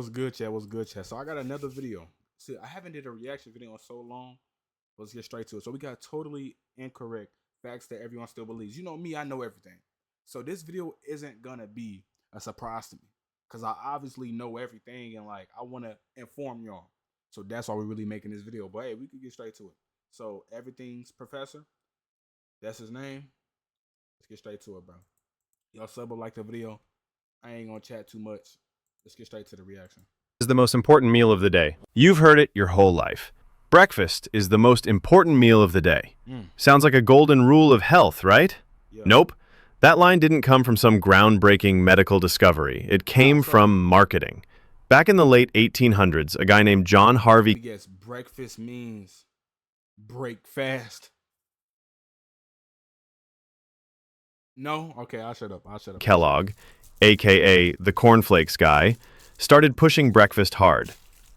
What's good, chat? What's good, chat? So I got another video. See, I haven't did a reaction video in so long. Let's get straight to it. So we got totally incorrect facts that everyone still believes. You know me, I know everything. So this video isn't gonna be a surprise to me because I obviously know everything and like I want to inform y'all. So that's why we're really making this video. But hey, we could get straight to it. So everything's Professor. That's his name. Let's get straight to it, bro. Y'all sub or like the video. I ain't gonna chat too much. Let's get straight to the reaction. Is the most important meal of the day. You've heard it your whole life. Breakfast is the most important meal of the day. Sounds like a golden rule of health, right? Yeah. Nope. That line didn't come from some groundbreaking medical discovery. It came from marketing. Back in the late 1800s, a guy named John Harvey Yes, breakfast means break fast. No? Okay, I'll shut up. Kellogg, aka the cornflakes guy, started pushing breakfast hard.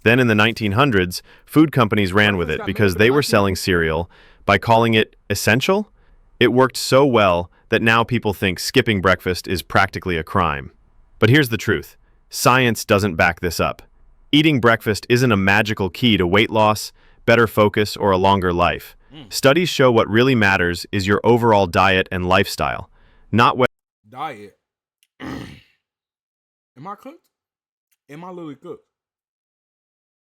Then in the 1900s, food companies ran with it because they were selling cereal by calling it essential. It worked so well that now people think skipping breakfast is practically a crime. But here's the truth. Science doesn't back this up. Eating breakfast isn't a magical key to weight loss, better focus, or a longer life. Studies show what really matters is your overall diet and lifestyle, not whether Diet. Am I cooked? Am I literally cooked?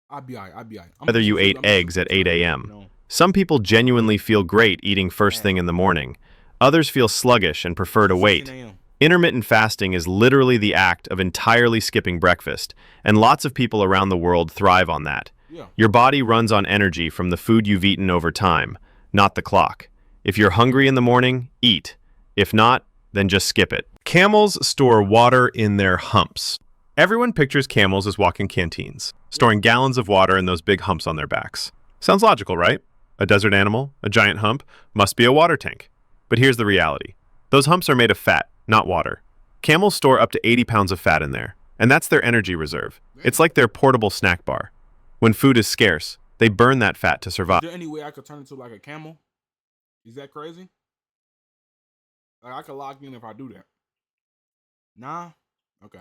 I'll be all right. whether you ate eggs at 8 a.m. Some people genuinely feel great eating first thing in the morning. Others feel sluggish and prefer to wait. Intermittent fasting is literally the act of entirely skipping breakfast, and lots of people around the world thrive on that. Your body runs on energy from the food you've eaten over time, not the clock. If you're hungry in the morning, eat. If not, then just skip it. Camels store water in their humps. Everyone pictures camels as walking canteens, storing gallons of water in those big humps on their backs. Sounds logical, right? A desert animal, a giant hump, must be a water tank. But here's the reality. Those humps are made of fat, not water. Camels store up to 80 pounds of fat in there, and that's their energy reserve. It's like their portable snack bar. When food is scarce, they burn that fat to survive. Is there any way I could turn into like a camel? Is that crazy? Like I could lock in if I do that. Nah? Okay.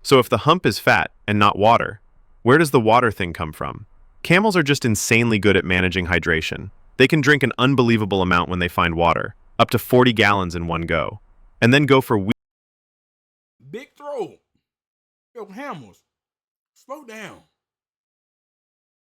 So if the hump is fat and not water, where does the water thing come from? Camels are just insanely good at managing hydration. They can drink an unbelievable amount when they find water, up to 40 gallons in one go, and then go for Big throw. Yo, camels. Slow down.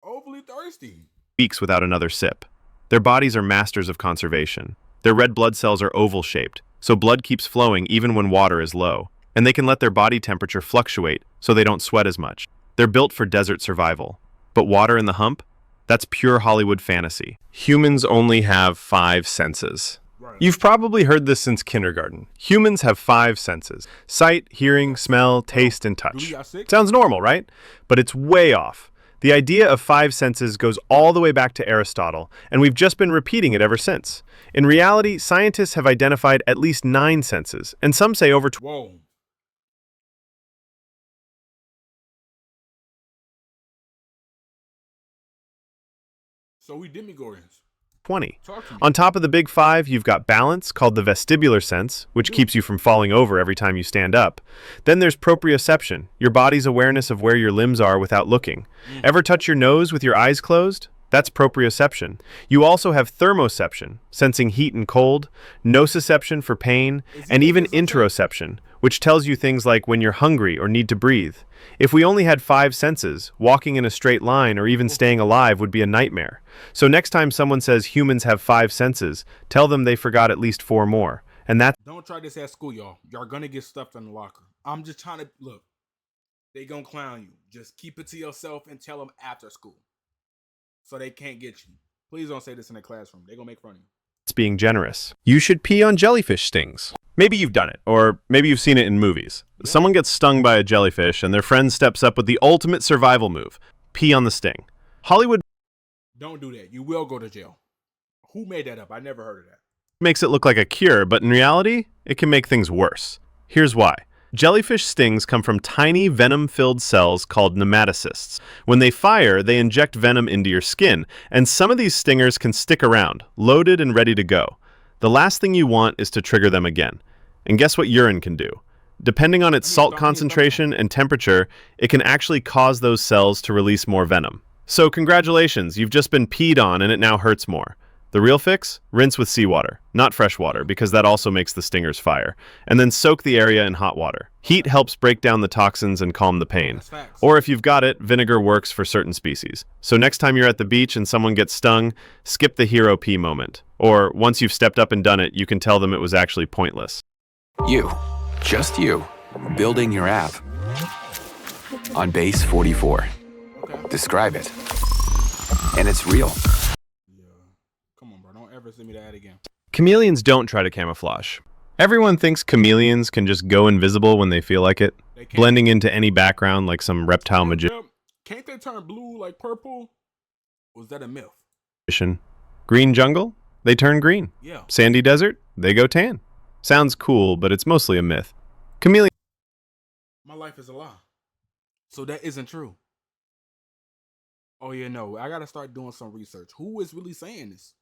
Overly thirsty. weeks without another sip. Their bodies are masters of conservation. Their red blood cells are oval-shaped, so blood keeps flowing even when water is low, and they can let their body temperature fluctuate so they don't sweat as much. They're built for desert survival. But water in the hump? That's pure Hollywood fantasy. Humans only have 5 senses. You've probably heard this since kindergarten. Humans have 5 senses: sight, hearing, smell, taste, and touch. Sounds normal, right? But it's way off. The idea of 5 senses goes all the way back to Aristotle, and we've just been repeating it ever since. In reality, scientists have identified at least 9 senses, and some say over 20. Whoa. So we demigorgons. On top of the big 5, you've got balance, called the vestibular sense, which keeps you from falling over every time you stand up. Then there's proprioception, your body's awareness of where your limbs are without looking. Ever touch your nose with your eyes closed? That's proprioception. You also have thermoception, sensing heat and cold, nociception for pain, and even interoception, which tells you things like when you're hungry or need to breathe. If we only had 5 senses, walking in a straight line or even staying alive would be a nightmare. So next time someone says humans have 5 senses, tell them they forgot at least 4 more. And that's... Don't try this at school, y'all. Y'all gonna get stuffed in the locker. I'm just trying to... Look, they gonna clown you. Just keep it to yourself and tell them after school, so they can't get you. Please don't say this in the classroom. They're gonna make fun of you. It's being generous. You should pee on jellyfish stings. Maybe you've done it, or maybe you've seen it in movies. Someone gets stung by a jellyfish and their friend steps up with the ultimate survival move: pee on the sting. Hollywood Don't do that. You will go to jail. Who made that up? I never heard of that. makes it look like a cure, but in reality, it can make things worse. Here's why. Jellyfish stings come from tiny venom-filled cells called nematocysts. When they fire, they inject venom into your skin, and some of these stingers can stick around, loaded and ready to go. The last thing you want is to trigger them again. And guess what urine can do? depending on its salt concentration and temperature, it can actually cause those cells to release more venom. So congratulations, you've just been peed on and it now hurts more. The real fix? Rinse with seawater, not fresh water, because that also makes the stingers fire. And then soak the area in hot water. Heat helps break down the toxins and calm the pain. Or if you've got it, vinegar works for certain species. So next time you're at the beach and someone gets stung, skip the hero pee moment. Or once you've stepped up and done it, you can tell them it was actually pointless. You, just you, building your app on base 44. Describe it. And it's real. Come on, bro. Don't ever send me that again. Chameleons don't try to camouflage. Everyone thinks chameleons can just go invisible when they feel like it, blending into any background like some reptile magician. Can't they turn blue like purple? Was that a myth? Green jungle? They turn green. Yeah. Sandy desert? They go tan. Sounds cool, but it's mostly a myth. Chameleons. My life is a lie. So that isn't true. Oh yeah, no. I gotta start doing some research. Who is really saying this?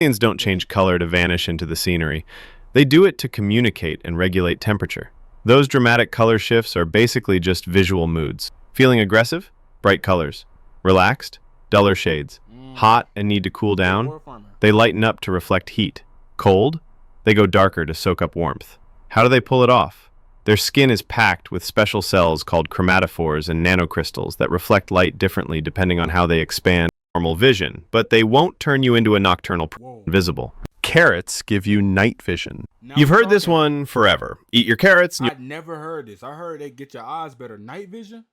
Chameleons don't change color to vanish into the scenery. They do it to communicate and regulate temperature. Those dramatic color shifts are basically just visual moods. Feeling aggressive? Bright colors. Relaxed? Duller shades. Hot and need to cool down? They lighten up to reflect heat. Cold? They go darker to soak up warmth. How do they pull it off? Their skin is packed with special cells called chromatophores and nanocrystals that reflect light differently depending on how they expand normal vision, but they won't turn you into a nocturnal invisible. Carrots give you night vision. You've heard this one forever. Eat your carrots and I'd never heard this. I heard they get your eyes better. Night vision?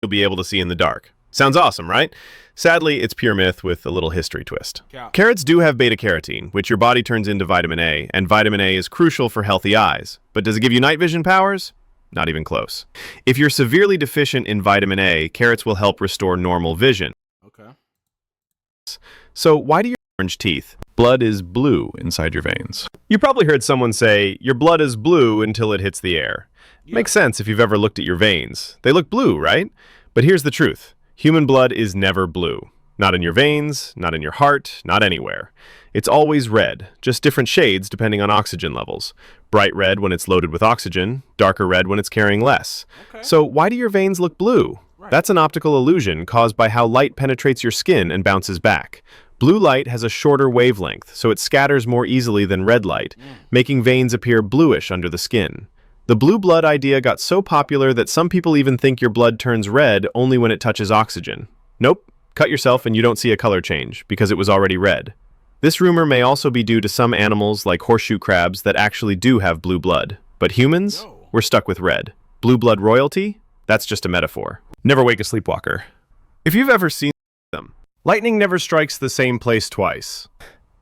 You'll be able to see in the dark. Sounds awesome, right? Sadly, it's pure myth with a little history twist. Carrots do have beta-carotene, which your body turns into vitamin A, and vitamin A is crucial for healthy eyes. But does it give you night vision powers? Not even close. If you're severely deficient in vitamin A, carrots will help restore normal vision. Okay. So why do your orange teeth? Blood is blue inside your veins. You probably heard someone say, your blood is blue until it hits the air. Yeah. Makes sense if you've ever looked at your veins. They look blue, right? But here's the truth. Human blood is never blue. Not in your veins, not in your heart, not anywhere. It's always red, just different shades depending on oxygen levels. Bright red when it's loaded with oxygen, darker red when it's carrying less. Okay. So why do your veins look blue? Right. That's an optical illusion caused by how light penetrates your skin and bounces back. Blue light has a shorter wavelength, so it scatters more easily than red light, making veins appear bluish under the skin. The blue blood idea got so popular that some people even think your blood turns red only when it touches oxygen. Nope, cut yourself and you don't see a color change, because it was already red. This rumor may also be due to some animals like horseshoe crabs that actually do have blue blood. But humans, we're stuck with red. Blue blood royalty? That's just a metaphor. Never wake a sleepwalker. If you've ever seen them, lightning never strikes the same place twice.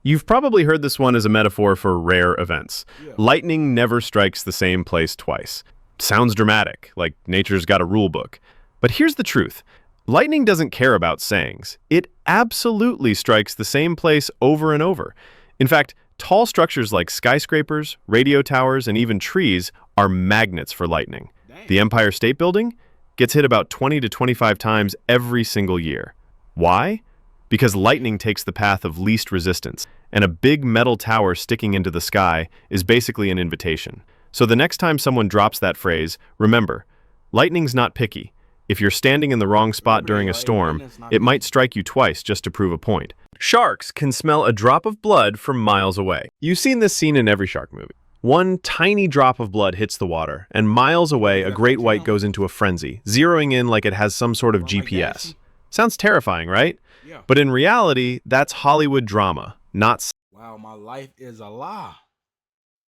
You've probably heard this one as a metaphor for rare events. Yeah. Lightning never strikes the same place twice. Sounds dramatic, like nature's got a rule book. But here's the truth. Lightning doesn't care about sayings. It absolutely strikes the same place over and over. In fact, tall structures like skyscrapers, radio towers, and even trees are magnets for lightning. Dang. The Empire State Building gets hit about 20 to 25 times every single year. Why? Because lightning takes the path of least resistance, and a big metal tower sticking into the sky is basically an invitation. So the next time someone drops that phrase, remember, lightning's not picky. If you're standing in the wrong spot during a storm, it might strike you twice just to prove a point. Sharks can smell a drop of blood from miles away. You've seen this scene in every shark movie. One tiny drop of blood hits the water, and miles away, a great white goes into a frenzy, zeroing in like it has some sort of GPS. Sounds terrifying, right? Yeah. But in reality, that's Hollywood drama, not... Wow, my life is a lie.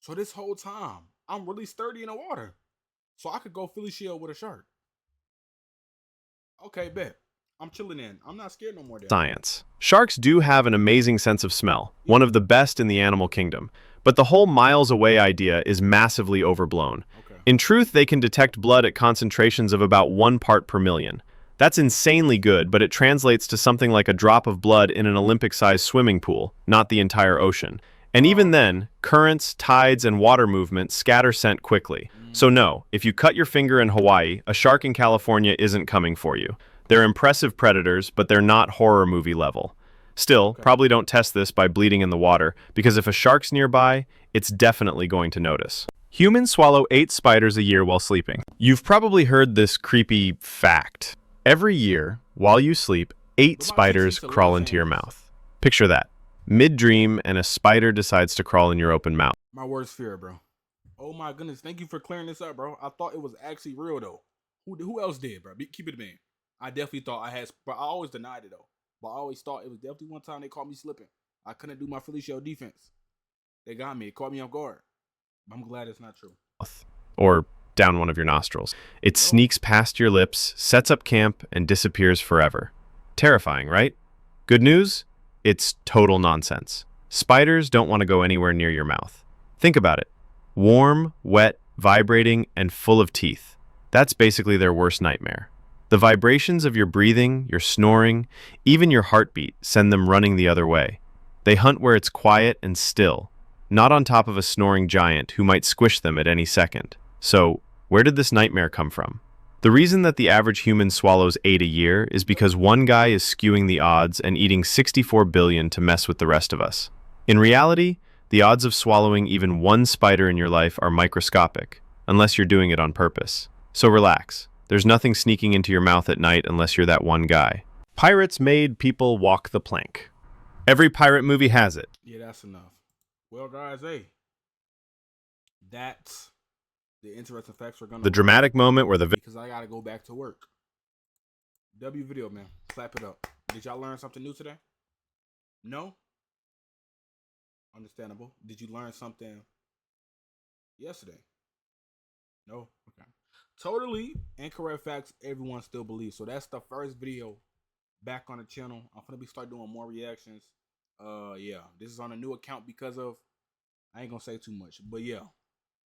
So this whole time, I'm really sturdy in the water. So I could go Philly shield with a shark. Okay, bet. I'm chilling in. I'm not scared no more. Science. Sharks do have an amazing sense of smell, one of the best in the animal kingdom. But the whole miles away idea is massively overblown. Okay. In truth, they can detect blood at concentrations of about 1 part per million. That's insanely good, but it translates to something like a drop of blood in an Olympic-sized swimming pool, not the entire ocean. And even then, currents, tides, and water movement scatter scent quickly. So no, if you cut your finger in Hawaii, a shark in California isn't coming for you. They're impressive predators, but they're not horror movie level. Still, probably don't test this by bleeding in the water, because if a shark's nearby, it's definitely going to notice. Humans swallow 8 spiders a year while sleeping. You've probably heard this creepy fact. Every year, while you sleep, 8 spiders crawl into your mouth. Picture that. Mid-dream, and a spider decides to crawl in your open mouth. My worst fear, bro. Oh my goodness, thank you for clearing this up, bro. I thought it was actually real, though. Who else did, bro? Keep it a man. I definitely thought I had, but I always denied it, though. But I always thought it was definitely one time they caught me slipping. I couldn't do my Felicio defense. They got me. It caught me off guard. I'm glad it's not true. Or down one of your nostrils. It sneaks past your lips, sets up camp, and disappears forever. Terrifying, right? Good news? It's total nonsense. Spiders don't want to go anywhere near your mouth. Think about it. Warm, wet, vibrating, and full of teeth. That's basically their worst nightmare. The vibrations of your breathing, your snoring, even your heartbeat send them running the other way. They hunt where it's quiet and still, not on top of a snoring giant who might squish them at any second. So, where did this nightmare come from? The reason that the average human swallows 8 a year is because one guy is skewing the odds and eating 64 billion to mess with the rest of us. In reality, the odds of swallowing even one spider in your life are microscopic, unless you're doing it on purpose. So relax. There's nothing sneaking into your mouth at night unless you're that one guy. Pirates made people walk the plank. Every pirate movie has it. Yeah, that's enough. Well, guys, hey, that's the interesting facts we're gonna. The dramatic moment where because I gotta go back to work. W video, man. Clap it up. Did y'all learn something new today? No? Understandable. Did you learn something yesterday? No? Okay. Totally incorrect facts everyone still believes. So that's the first video back on the channel. I'm gonna start doing more reactions. Yeah. This is on a new account because of, I ain't gonna say too much. But yeah.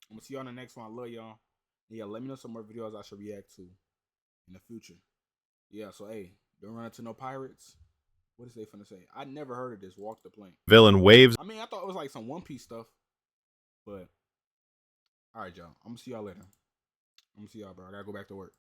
I'm gonna see y'all on the next one. I love y'all. Yeah, let me know some more videos I should react to in the future. Yeah, so hey, don't run into no pirates. What is they finna say? I never heard of this. Walk the plank. villain waves. I mean, I thought it was like some One Piece stuff. But all right, y'all. I'm gonna see y'all later. I'm gonna see y'all, bro. I gotta go back to work.